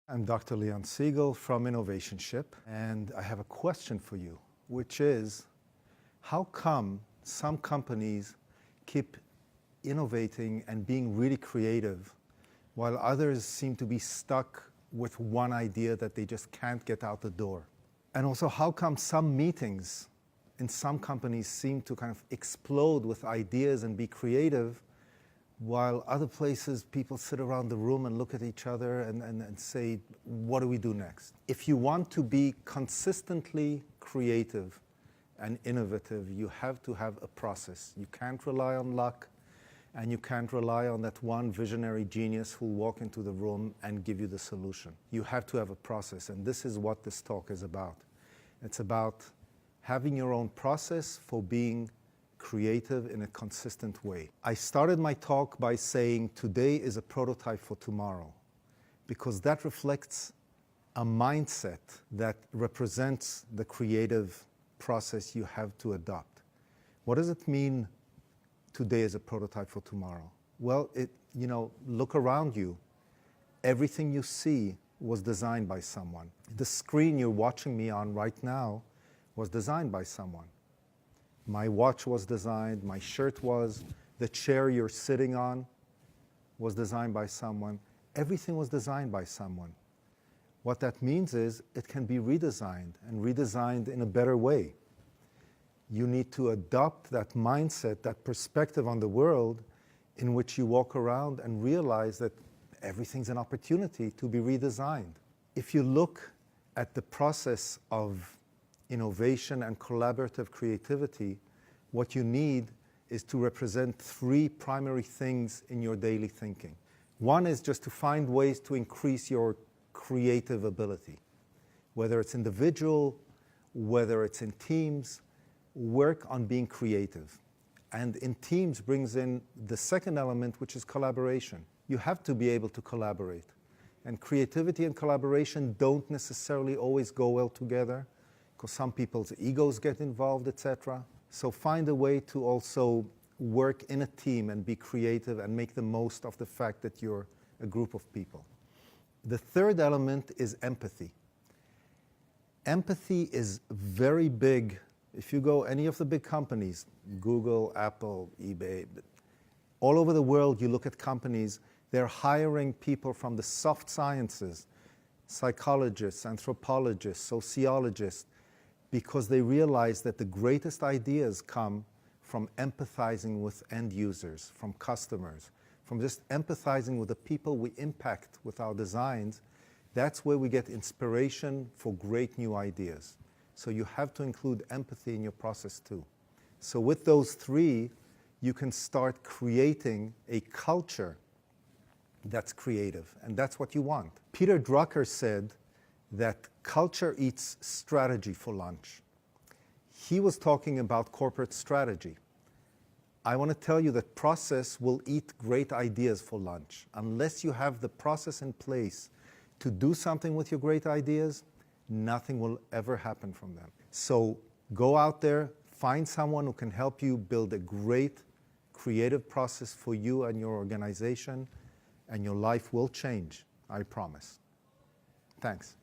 I'm Dr. Segal from Innovationship, and I have a question for you, which is, how come some companies keep innovating and being really creative, while others seem to be stuck with one idea that they just can't get out the door? And also, how come some meetings in some companies seem to kind of explode with ideas and be creative, while other places people sit around the room and look at each other and say, what do we do next? If you want to be consistently creative and innovative, you have to have a process. You can't rely on luck, and you can't rely on that one visionary genius who'll walk into the room and give you the solution. You have to have a process, and this is what this talk is about. It's about having your own process for being creative in a consistent way. I started my talk by saying today is a prototype for tomorrow, because that reflects a mindset that represents the creative process you have to adopt. What does it mean, today is a prototype for tomorrow? Well, look around you. Everything you see was designed by someone. The screen you're watching me on right now was designed by someone. My watch was designed, my shirt was, the chair you're sitting on was designed by someone. Everything was designed by someone. What that means is it can be redesigned, and redesigned in a better way. You need to adopt that mindset, that perspective on the world, in which you walk around and realize that everything's an opportunity to be redesigned. If you look at the process of innovation and collaborative creativity, what you need is to represent three primary things in your daily thinking. One is just to find ways to increase your creative ability. Whether it's individual, whether it's in teams, work on being creative. And in teams brings in the second element, which is collaboration. You have to be able to collaborate. And creativity and collaboration don't necessarily always go well together, because some people's egos get involved, etc. So find a way to also work in a team and be creative and make the most of the fact that you're a group of people. The third element is empathy. Empathy is very big. If you go any of the big companies, Google, Apple, eBay, all over the world, you look at companies, they're hiring people from the soft sciences, psychologists, anthropologists, sociologists, because they realize that the greatest ideas come from empathizing with end users, from customers, from just empathizing with the people we impact with our designs. That's where we get inspiration for great new ideas. So you have to include empathy in your process too. So with those three, you can start creating a culture that's creative, and that's what you want. Peter Drucker said that culture eats strategy for lunch. He was talking about corporate strategy. I want to tell you that process will eat great ideas for lunch. Unless you have the process in place to do something with your great ideas, nothing will ever happen from them. So go out there, find someone who can help you build a great creative process for you and your organization, and your life will change, I promise. Thanks.